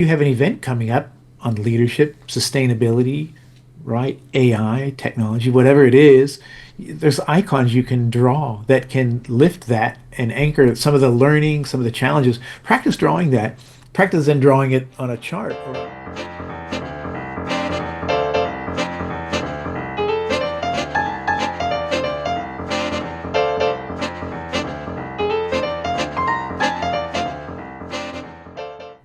you have an event coming up on leadership, sustainability, right? AI, technology, whatever it is, there's icons you can draw that can lift that and anchor some of the learning, some of the challenges. Practice drawing that. Practice then drawing it on a chart.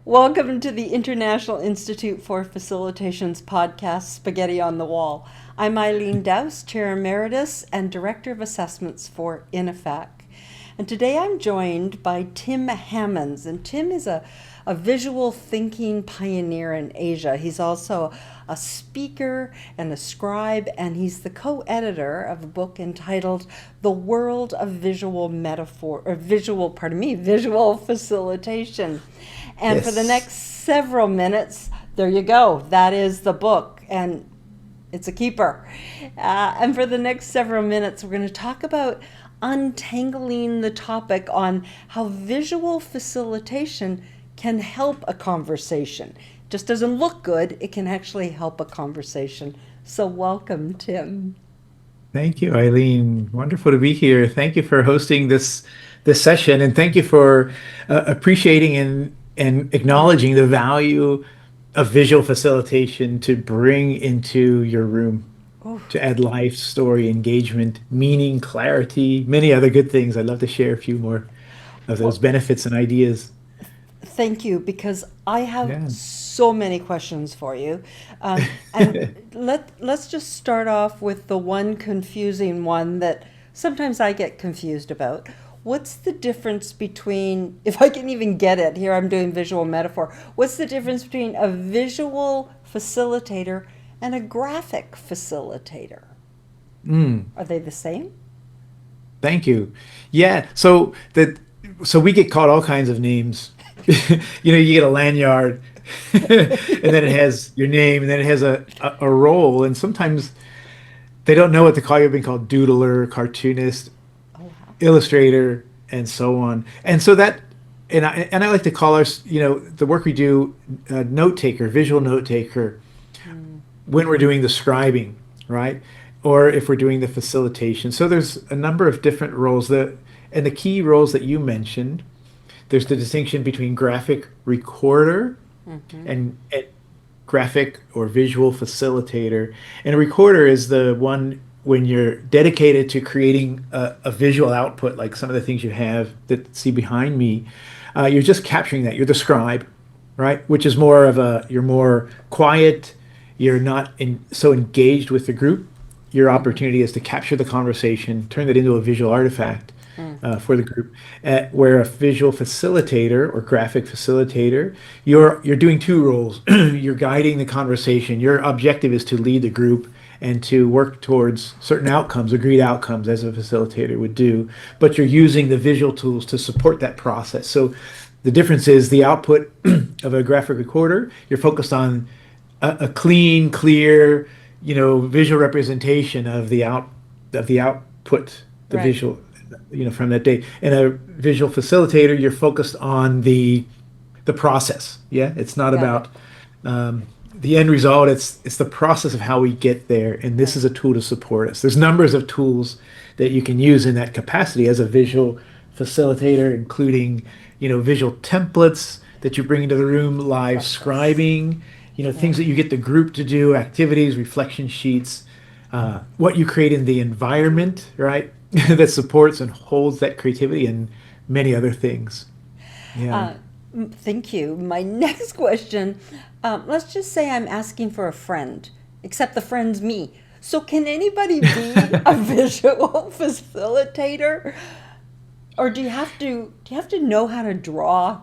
Welcome to the International Institute for Facilitation's podcast, Spaghetti on the Wall. I'm Eileen Dowse, Chair Emeritus and Director of Assessments for INIFAC. And today I'm joined by Tim Hammons. And Tim is a visual thinking pioneer in Asia. He's also a speaker and a scribe, and he's the co-editor of a book entitled The World of Visual Visual Facilitation. And for the Yes. next several minutes, there you go. That is the book, and it's a keeper. And for the next several minutes, we're going to talk about untangling the topic on how visual facilitation can help a conversation. Just doesn't look good, it can actually help a conversation. So welcome, Tim. Thank you, Eileen. Wonderful to be here. Thank you for hosting this session, and thank you for appreciating and acknowledging the value of visual facilitation to bring into your room, Oh, to add life, story, engagement, meaning, clarity, many other good things. I'd love to share a few more of those well, benefits and ideas. thank you, because I have Yeah. so many questions for you. And let's just start off with the one confusing one that sometimes I get confused about. What's the difference between, if I can even get it, here I'm doing visual metaphor, what's the difference between a visual facilitator and a graphic facilitator? Mm. Are they the same? Thank you. Yeah. So we get called all kinds of names. You get a lanyard, and then it has your name, and then it has a role, and sometimes they don't know what to call you. I've been called doodler, cartoonist, Oh, wow. illustrator, and so on. And I like to call the work we do, note taker, visual note taker, Mm, when we're doing the scribing, right? Or if we're doing the facilitation. So there's a number of different roles and the key roles that you mentioned. There's the distinction between graphic recorder mhm. and graphic or visual facilitator. And a recorder is the one when you're dedicated to creating a visual output, like some of the things you have that see behind me. You're just capturing that. You're the scribe, right? Which is you're more quiet. You're not so engaged with the group. Your opportunity is to capture the conversation, turn it into a visual artifact Mm, for the group. Where a visual facilitator or graphic facilitator, you're doing two roles. You're guiding the conversation. Your objective is to lead the group and to work towards certain outcomes, agreed outcomes, as a facilitator would do. But you're using the visual tools to support that process. So the difference is the output of a graphic recorder. You're focused on a clean, clear, visual representation of the output, the right. visual, from that day. And a visual facilitator, you're focused on the process. Yeah, it's not Got it. about the end result. It's the process of how we get there. And this Right. is a tool to support us. There's numbers of tools that you can use in that capacity as a visual facilitator, including visual templates that you bring into the room, live Of course. scribing, Yeah. things that you get the group to do, activities, reflection sheets, what you create in the environment, right, that supports and holds that creativity, and many other things. Yeah. Uh, Thank you. My next question, let's just say I'm asking for a friend, except the friend's me. So can anybody be a visual facilitator? Or do you have to know how to draw?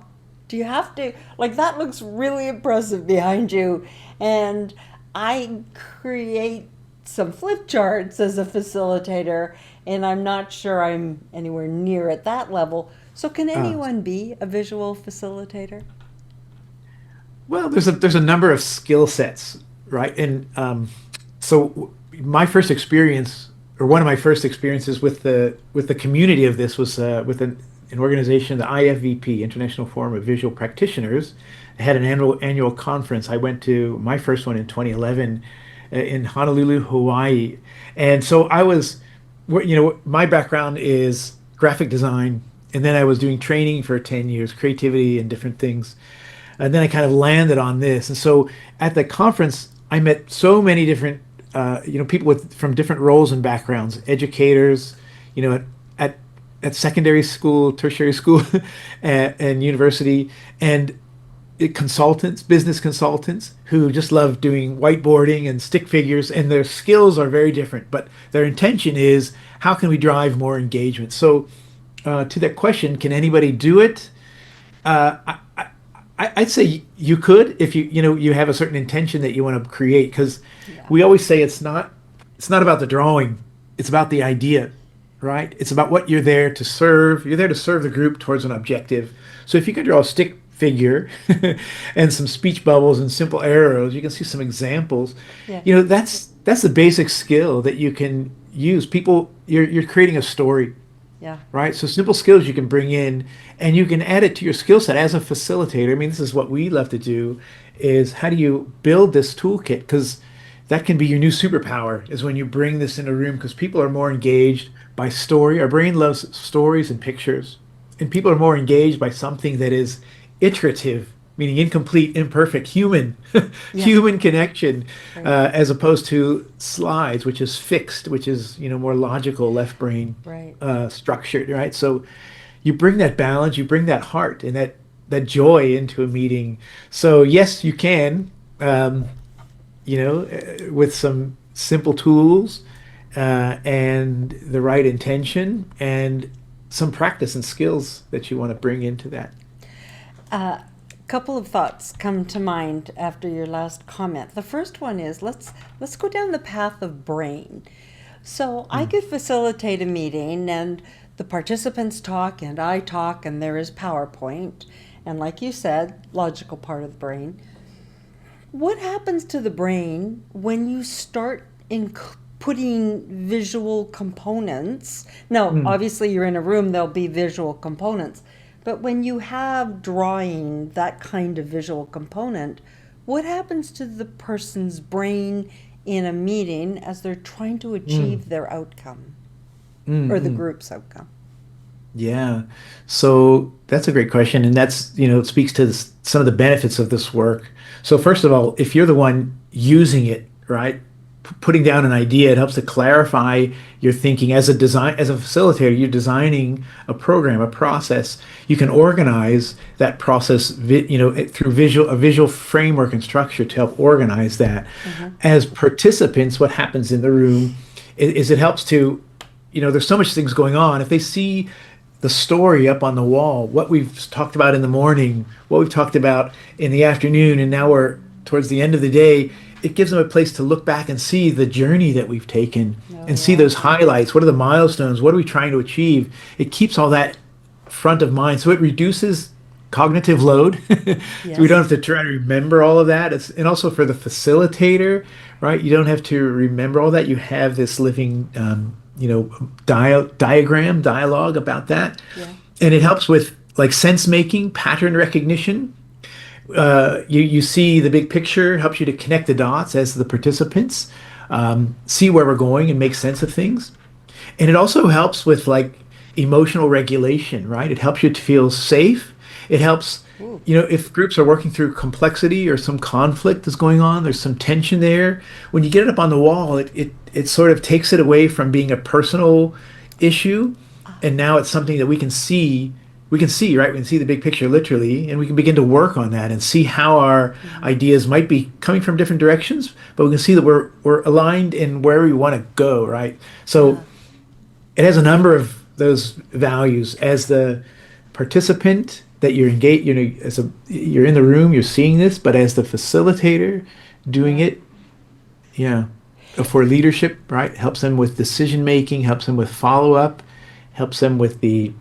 Do you have to, like, that looks really impressive behind you, and I create some flip charts as a facilitator, and I'm not sure I'm anywhere near at that level. So can Uh, anyone be a visual facilitator? well, there's a number of skill sets, right? And my first experience, or one of my first experiences with the community of this was with an organization, the IFVP, International Forum of Visual Practitioners, had an annual conference. I went to my first one in 2011 in Honolulu, Hawaii. And so my background is graphic design, and then I was doing training for 10 years, creativity and different things. And then I kind of landed on this. And so at the conference, I met so many different, people from different roles and backgrounds, educators, you know, at, at secondary school, tertiary school, and university, and consultants, business consultants who just love doing whiteboarding and stick figures, and their skills are very different, but their intention is how can we drive more engagement? So, to that question, can anybody do it? I'd say you could if you have a certain intention that you want to create, because Yeah. we always say it's not about the drawing, it's about the idea, right? It's about what you're there to serve. You're there to serve the group towards an objective. So if you can draw a stick figure and some speech bubbles and simple arrows, you can see some examples. Yeah. That's the basic skill that you can use. You're creating a story, Yeah. right? So simple skills you can bring in, and you can add it to your skill set as a facilitator. I mean, this is what we love to do, is how do you build this toolkit? Because that can be your new superpower, is when you bring this in a room, because people are more engaged by story. Our brain loves stories and pictures, and people are more engaged by something that is iterative, meaning incomplete, imperfect, human, Yeah. human connection, Right. as opposed to slides, which is fixed, which is more logical, left brain Right. structured, right? So you bring that balance, you bring that heart and that joy into a meeting. So yes, you can, with some simple tools and the right intention and some practice and skills that you want to bring into that. Couple of thoughts come to mind after your last comment. The first one is let's go down the path of brain. So I could facilitate a meeting and the participants talk and I talk and there is PowerPoint and, like you said, logical part of the brain. What happens to the brain when you start putting visual components? Now, obviously you're in a room, there'll be visual components. But when you have drawing, that kind of visual component, what happens to the person's brain in a meeting as they're trying to achieve their outcome or the group's outcome? Yeah. So that's a great question. And that's, it speaks to some of the benefits of this work. So first of all, if you're the one using it, right, putting down an idea, it helps to clarify your thinking. As a facilitator, you're designing a program, a process. You can organize that process, through a visual framework and structure to help organize that. As participants, what happens in the room is it helps to, there's so much things going on. If they see the story up on the wall, what we've talked about in the morning, what we've talked about in the afternoon, and now we're towards the end of the day, it gives them a place to look back and see the journey that we've taken and see those highlights. What are the milestones? What are we trying to achieve? It keeps all that front of mind. So it reduces cognitive load. So we don't have to try to remember all of that. And also for the facilitator, right? You don't have to remember all that. You have this living, dialogue about that. Yeah. And it helps with like sense making, pattern recognition. You see the big picture, helps you to connect the dots as the participants, see where we're going and make sense of things. And it also helps with like emotional regulation, right? It helps you to feel safe. It helps, if groups are working through complexity or some conflict is going on, there's some tension there. When you get it up on the wall, it sort of takes it away from being a personal issue. And now it's something that we can see, right? We can see the big picture literally, and we can begin to work on that and see how our ideas might be coming from different directions, but we can see that we're aligned in where we want to go, right? So it has a number of those values. As the participant that you're engaged, you're in the room, you're seeing this, but as the facilitator doing it, for leadership, right? Helps them with decision making, helps them with follow up, helps them with the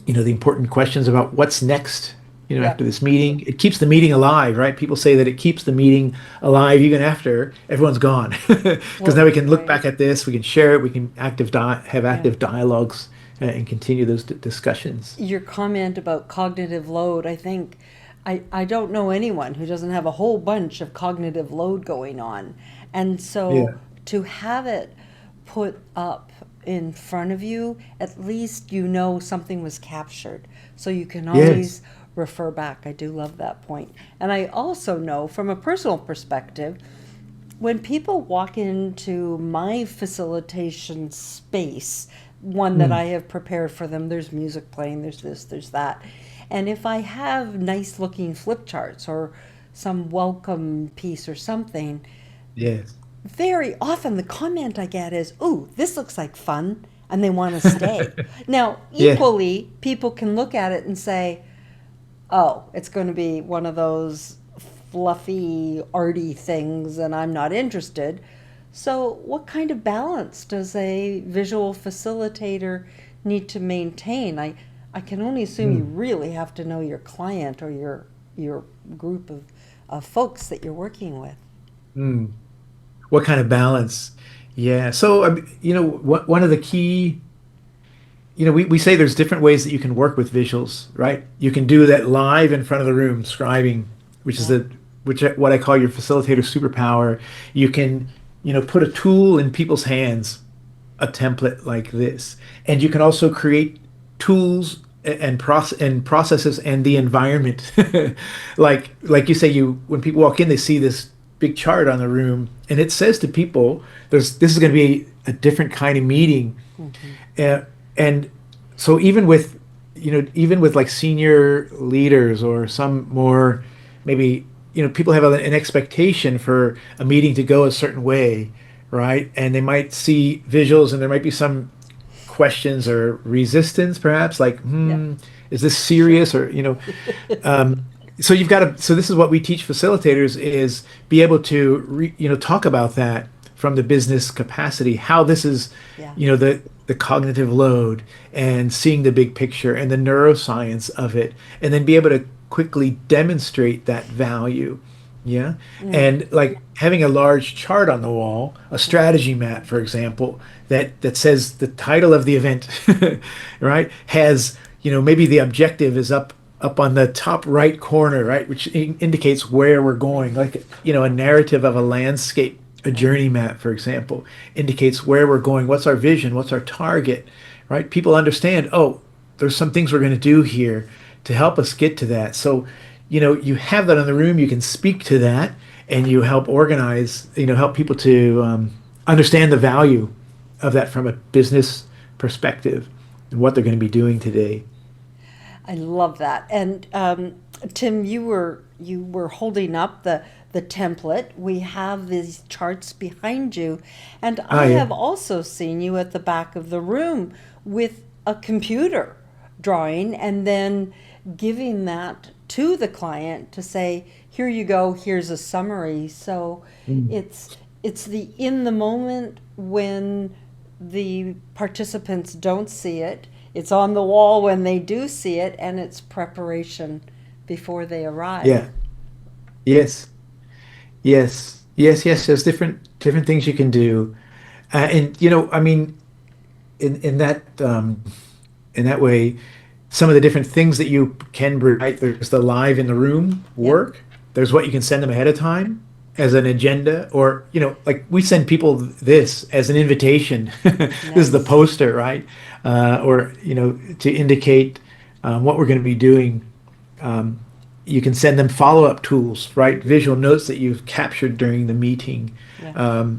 important questions about what's next, after this meeting. It keeps the meeting alive, right? People say that it keeps the meeting alive even after everyone's gone. Because now we can look back at this, we can share it, we can have active dialogues and continue those discussions. Your comment about cognitive load, I think I don't know anyone who doesn't have a whole bunch of cognitive load going on. And so Yeah. to have it put up in front of you, at least you know something was captured. So you can Yes. always refer back. I do love that point. And I also know from a personal perspective, when people walk into my facilitation space, one that Mm. I have prepared for them, there's music playing, there's this, there's that. And if I have nice looking flip charts or some welcome piece or something, Yes. very often the comment I get is, "Ooh, this looks like fun," and they want to stay. Now, Yeah. equally, people can look at it and say, "Oh, it's going to be one of those fluffy, arty things, and I'm not interested." So, what kind of balance does a visual facilitator need to maintain? I can only assume you Mm. really have to know your client or your group of folks that you're working with. Mm. What kind of balance? Yeah. So, one of the key, we say there's different ways that you can work with visuals, right? You can do that live in front of the room, scribing, which is Yeah. what I call your facilitator superpower. You can, put a tool in people's hands, a template like this, and you can also create tools and processes and the environment. Like you say, when people walk in, they see this big chart on the room, and it says to people, this is going to be a different kind of meeting. Hmm. And so even with like senior leaders or some more, maybe, people have an expectation for a meeting to go a certain way, right? And they might see visuals, and there might be some questions or resistance, perhaps, like, Yeah. is this Sure. serious? Or, so you've got to, so this is what we teach facilitators, is be able to talk about that from the business capacity, how this is, Yeah. the cognitive load, and seeing the big picture and the neuroscience of it, and then be able to quickly demonstrate that value. Yeah. Mm. And like having a large chart on the wall, a strategy map, for example, that says the title of the event, right? Has, maybe the objective is up on the top right corner, right? Which indicates where we're going. Like, a narrative of a landscape, a Right. journey map, for example, indicates where we're going, what's our vision, what's our target, right? People understand, oh, there's some things we're going to do here to help us get to that. So, you have that in the room, you can speak to that, and you help organize, help people to understand the value of that from a business perspective and what they're going to be doing today. I love that. And Tim, you were holding up the template. We have these charts behind you, and Ah, I yeah. have also seen you at the back of the room with a computer drawing, and then giving that to the client to say, "Here you go. Here's a summary." So Mm. it's it's the in the moment when the participants don't see it. It's on the wall when they do see it, and it's preparation before they arrive. Yeah. Yes. Yes. Yes. Yes. There's different things you can do, and I mean, in that way, some of the different things that you can bring, right? There's the live in the room Yeah. work. There's what you can send them ahead of time as an agenda, or like we send people this as an invitation. This is the Nice. poster, right? Or to indicate what we're going to be doing. You can send them follow-up tools, right? Visual notes that you've captured during the meeting, Yeah.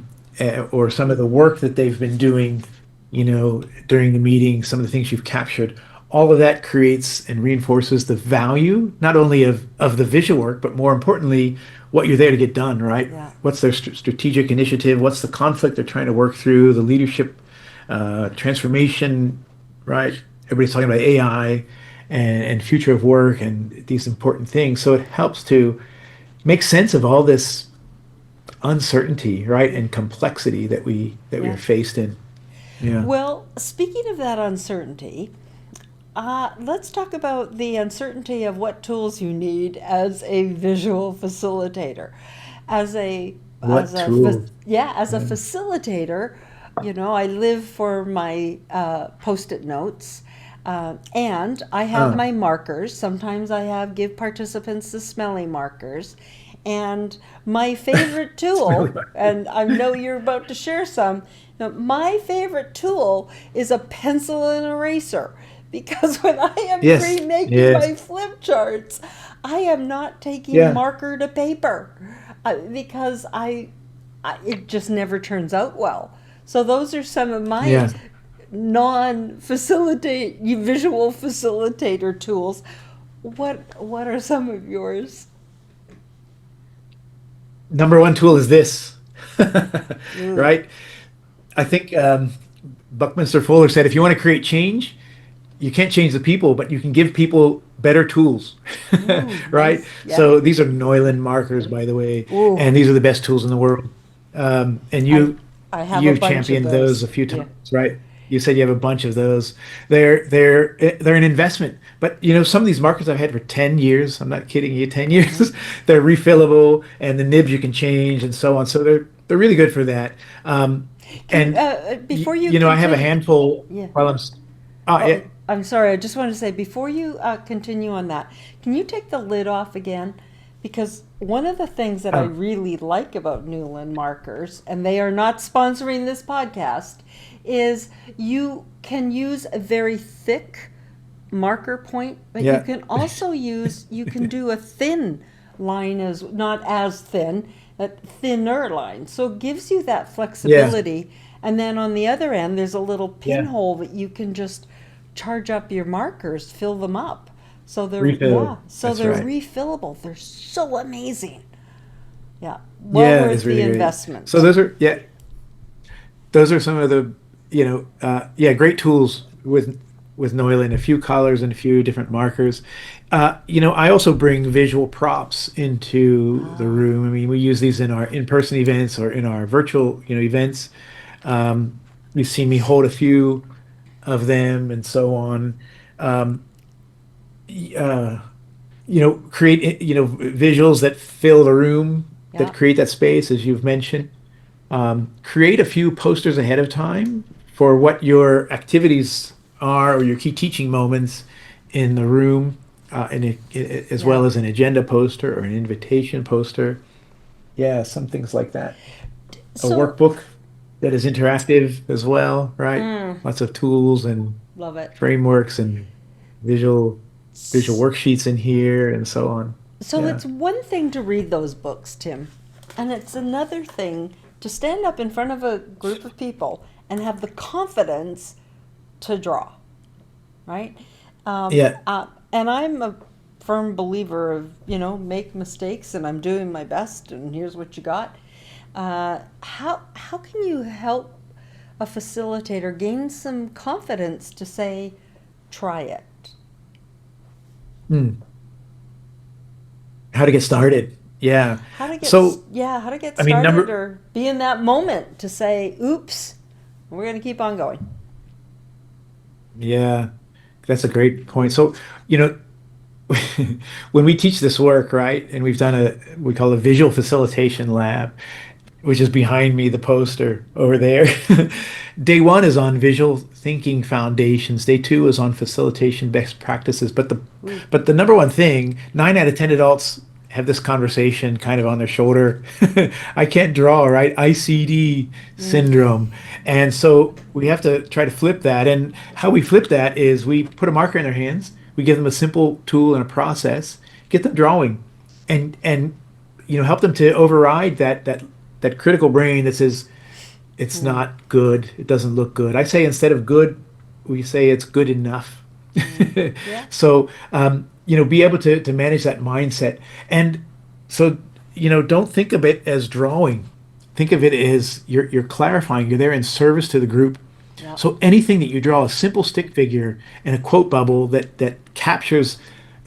or some of the work that they've been doing, during the meeting, some of the things you've captured. All of that creates and reinforces the value, not only of the visual work, but more importantly, what you're there to get done, right? Yeah. What's their strategic initiative? What's the conflict they're trying to work through? The leadership transformation, right? Everybody's talking about AI and future of work and these important things. So it helps to make sense of all this uncertainty, right, and complexity that we are Yeah. faced in. Yeah. Well, speaking of that uncertainty, let's talk about the uncertainty of what tools you need as a visual facilitator. As a What tools? yeah, as a Yeah. facilitator, I live for my post-it notes. And I have Oh, my markers. Sometimes I give participants the smelly markers. And my favorite smelly tool, bug. and I know you're about to share some, my favorite tool is a pencil and eraser. Because when I am Yes, pre-making yes, my flip charts, I am not taking yeah, marker to paper because it just never turns out well. So those are some of my yeah. non-facilitate visual facilitator tools. What are some of yours? Number one tool is this, Ooh, right? I think Buckminster Fuller said if you want to create change, you can't change the people, but you can give people better tools, ooh, right? nice. Yeah. So these are Neuland markers, by the way, Ooh, and these are the best tools in the world. And I you I have a you've bunch of championed those those. a few Yeah. times, right? You said you have a bunch of those. They're an investment, but some of these markers I've had for 10 years. I'm not kidding you, 10 Hmm. years. They're refillable, and the nibs you can change, and so on. So they're really good for that. Can And before you I have a continue, handful yeah. while oh Oh, yeah. I'm sorry. I just want to say before you continue on that, can you take the lid off again? Because one of the things that I Oh, really like about Newland markers, and they are not sponsoring this podcast, is you can use a very thick marker point, but you yeah. can also you can do a thin line as not as thin, a thinner line. So it gives you that Yeah. flexibility. And then on the other end, there's a little Yeah. pinhole that you can just charge up your markers, fill them up. Refill. So That's they're right. refillable. They're so amazing. Yeah, well Yeah, worth it's the really great. So investment. those are some of the great tools with Neuland, a few colors and a few different markers. I also bring visual props into the Ah, room. I mean, we use these in our in-person events or in our virtual, events. You've seen me hold a few of them and so on. Um, uh, create visuals that fill the room, that yeah, create that space, as you've mentioned. Create a few posters ahead of time for what your activities are or your key teaching moments in the room, as yeah. well as an agenda poster or an invitation poster. Yeah, some things like that. A So, workbook that is interactive as well, right? mm, Lots of tools and love it. frameworks and visual worksheets in here and so on. So Yeah. it's one thing to read those books, Tim, and it's another thing to stand up in front of a group of people and have the confidence to draw, right? Yeah. And I'm a firm believer of, make mistakes and I'm doing my best and here's what you got. How can you help a facilitator gain some confidence to say, try it? Hmm. How to get started. Yeah. So, How to get I mean, started number, or be in that moment to say, oops, we're going to keep on going. yeah, that's a great point. So, you know, when we teach this work, right, and we call a visual facilitation lab, which is behind me, the poster over there. Day one is on visual thinking foundations. Day two is on facilitation best practices. Ooh. But the number one thing, 9 out of 10 adults have this conversation kind of on their shoulder. I can't draw, right? ICD Mm, syndrome. And so we have to try to flip that. And how we flip that is we put a marker in their hands, we give them a simple tool and a process, get them drawing, and help them to override that critical brain that says it's mm, not good, it doesn't look good. I say instead of good, we say it's good enough. mm. Yeah. So be able to manage that mindset, and so don't think of it as drawing. Think of it as you're clarifying. You're there in service to the group. Yeah. So anything that you draw, a simple stick figure and a quote bubble that captures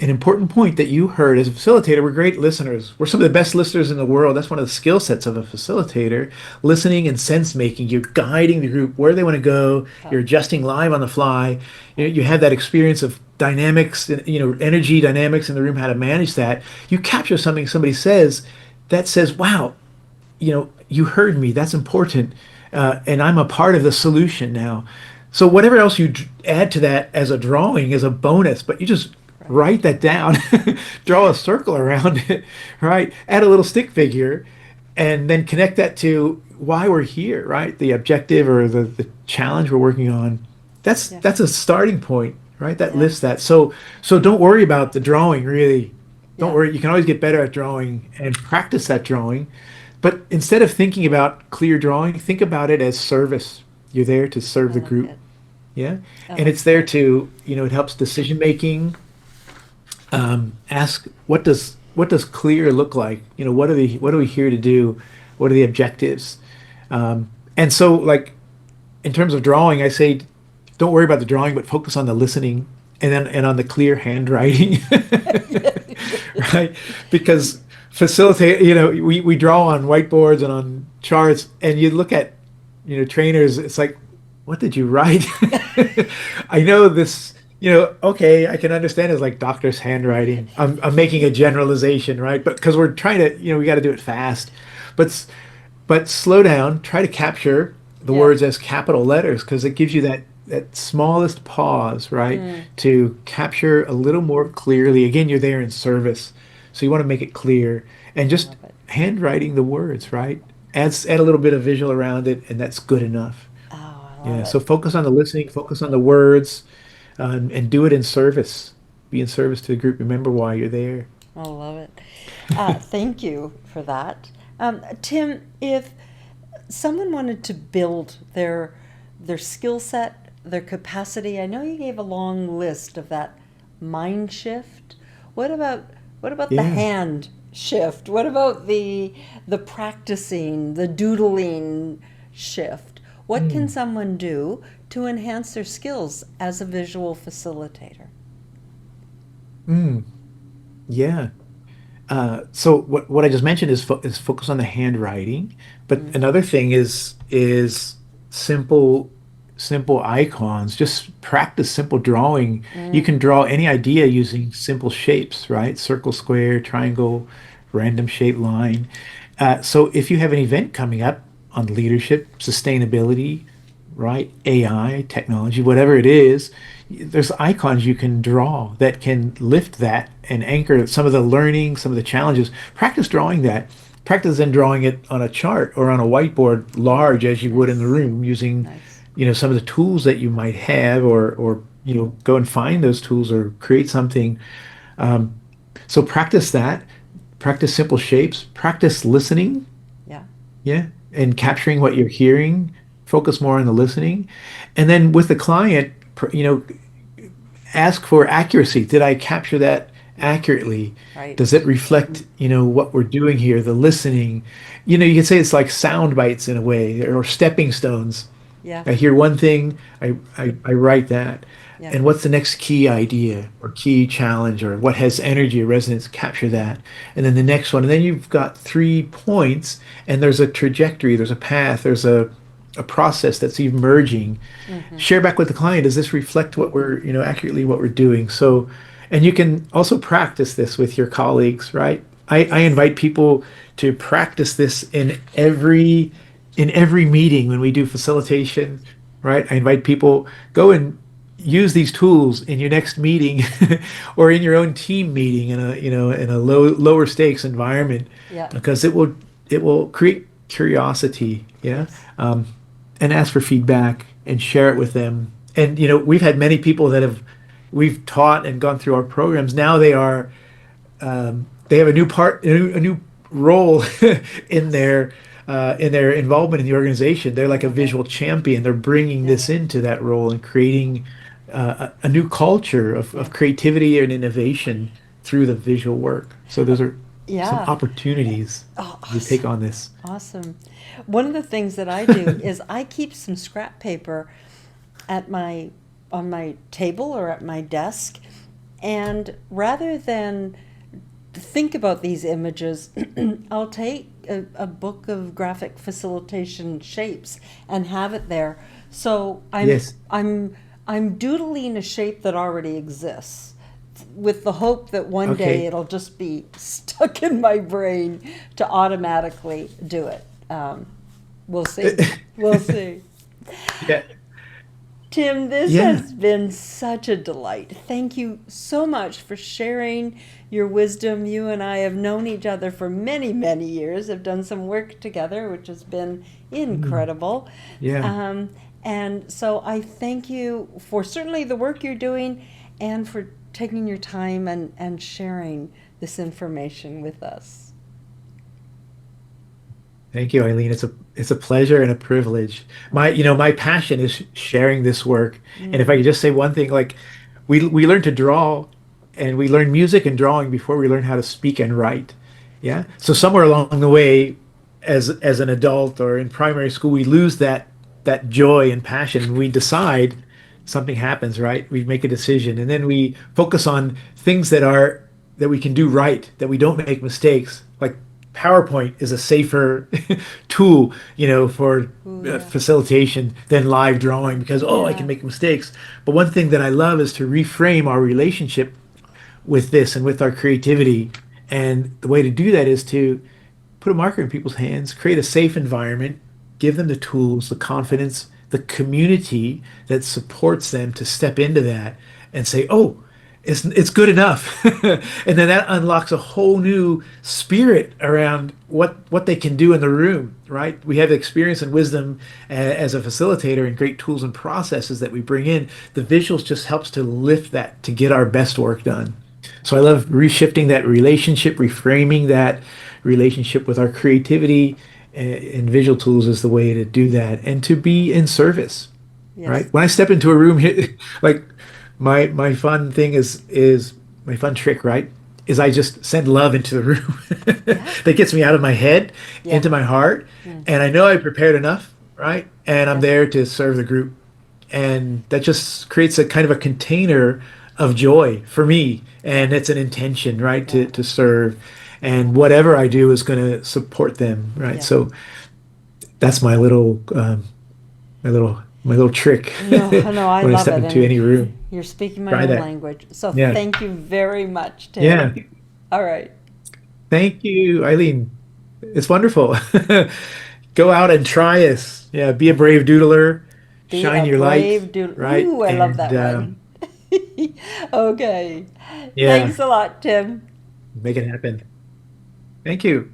an important point that you heard as a facilitator. We're great listeners. We're some of the best listeners in the world. That's one of the skill sets of a facilitator. Listening and sense making. You're guiding the group where they want to go. Yeah. You're adjusting live on the fly. You have that experience of dynamics, energy dynamics in the room, how to manage that. You capture something somebody says that says, wow, you heard me. That's important. And I'm a part of the solution now. So whatever else you add to that as a drawing is a bonus, but you just Right. write that down, draw a circle around it, right? Add a little stick figure, and then connect that to why we're here, right? The objective or the challenge we're working on. Yeah. That's a starting point, right? That Yeah. lifts that. So don't worry about the drawing, really. Don't Yeah. worry. You can always get better at drawing and practice that drawing. But instead of thinking about clear drawing, think about it as service. You're there to serve I the like group. it. Yeah. I And like it's there it. to, it helps decision making. Ask what does clear look like? What are we here to do? What are the objectives? And so like in terms of drawing, I say don't worry about the drawing, but focus on the listening and on the clear handwriting. Right? Because facilitate, we draw on whiteboards and on charts, and you look at, trainers, it's like, what did you write? I know this, okay, I can understand it's like doctor's handwriting. I'm making a generalization, right? But because we're trying to, we got to do it fast. But but slow down, try to capture the Yeah. words as capital letters because it gives you that smallest pause, right? To capture a little more clearly. Again, you're there in service. So you want to make it clear and I just love it. handwriting the words, right? Add a little bit of visual around it, and that's good enough. Oh, I love Yeah. it. So focus on the listening, focus on the words, and do it in service. Be in service to the group. Remember why you're there. I love it. Thank you for that. Tim, if someone wanted to build their skill set, their capacity, I know you gave a long list of that mind shift. What about the Yeah. hand shift? What about the practicing, the doodling shift? What can Mm. someone do to enhance their skills as a visual facilitator? Mm. Yeah. So what I just mentioned is focus on the handwriting, but Mm, another thing is simple simple icons. Just practice simple drawing. You mm, can draw any idea using simple shapes, right? Circle, square, triangle, random shape line. So if you have an event coming up on leadership, sustainability, right? AI, technology, whatever it is, there's icons you can draw that can lift that and anchor some of the learning, some of the challenges. Practice drawing that. Practice then drawing it on a chart or on a whiteboard large as you would in the nice, room using, nice. some of the tools that you might have or go and find those tools or create something. Um, so practice that. Practice simple shapes. Practice listening. Yeah. Yeah. And capturing what you're hearing, focus more on the listening. And then with the client, ask for accuracy. Did I capture that accurately? Right. Does it reflect, what we're doing here, the listening? You can say it's like sound bites in a way or stepping stones. Yeah. I hear one thing, I write that. Yeah. And what's the next key idea or key challenge or what has energy or resonance? Capture that. And then the next one. And then you've got 3 points and there's a trajectory, there's a path, there's a process that's emerging. Hmm. Share back with the client. Does this reflect what we're, accurately what we're doing? So, and you can also practice this with your colleagues, right? I Yes. invite people to practice this in every meeting when we do facilitation, right? I invite people go and use these tools in your next meeting or in your own team meeting in a lower stakes environment Yeah. because it will create curiosity, yeah, Yes. and ask for feedback and share it with them. And we've had many people that we've taught and gone through our programs. Now they have a new part, a new role in their involvement in the organization. They're like a Love it. visual champion. They're bringing Yeah. this into that role and creating a new culture Yeah. of creativity and innovation through the visual work. So those are some Yeah. opportunities Oh, to take awesome. on this. Awesome. One of the things that I do is I keep some scrap paper at my on my table or at my desk, and rather than think about these images, I'll take a book of graphic facilitation shapes and have it there. So Yes. I'm doodling a shape that already exists with the hope that one day Okay. it'll just be stuck in my brain to automatically do it. We'll see. We'll see. Yeah. Tim, this Yeah. has been such a delight. Thank you so much for sharing your wisdom. You and I have known each other for many, many years, have done some work together, which has been Mm, incredible. yeah. Um, and so I thank you for certainly the work you're doing and for taking your time and sharing this information with us. Thank you, Eileen. It's a pleasure and a privilege. My passion is sharing this work. And if I Mm, could just say one thing, like we learn to draw and we learn music and drawing before we learn how to speak and write. Yeah. So somewhere along the way, as an adult or in primary school, we lose that joy and passion. We decide something happens, right? We make a decision and then we focus on things that we can do right, that we don't make mistakes. Like PowerPoint is a safer tool, for ooh, yeah. facilitation than live drawing because, oh, I can Yeah. make mistakes. But one thing that I love is to reframe our relationship with this and with our creativity. And the way to do that is to put a marker in people's hands, create a safe environment, give them the tools, the confidence, the community that supports them to step into that and say, oh, it's good enough. And then that unlocks a whole new spirit around what they can do in the room, right? We have experience and wisdom as a facilitator and great tools and processes that we bring in. The visuals just helps to lift that to get our best work done. So I love reshifting that relationship, reframing that relationship with our creativity, and visual tools is the way to do that and to be in service, right? Yes. When I step into a room, like my fun thing is my fun trick, right? Is I just send love into the room. Yeah. That gets me out of my head Yeah. into my heart, Mm, and I know I prepared enough, right? And I'm yeah. there to serve the group, and that just creates a kind of a container of joy for me, Yeah. and it's an intention, right, to Yeah. serve, Yeah. and whatever I do is going to support them, right? Yeah. So that's my little trick No, no, I when I love step it. into And any room. you're speaking my Try own that. language. So Yeah. thank you very much, Yeah. Tim. All right. Thank you, Eileen. It's wonderful. Go out and try us. Yeah, be a brave doodler, Be shine a your light, brave dude. right? Ooh, I love And that one. Okay. yeah, Thanks a lot, Tim. make it happen. Thank you.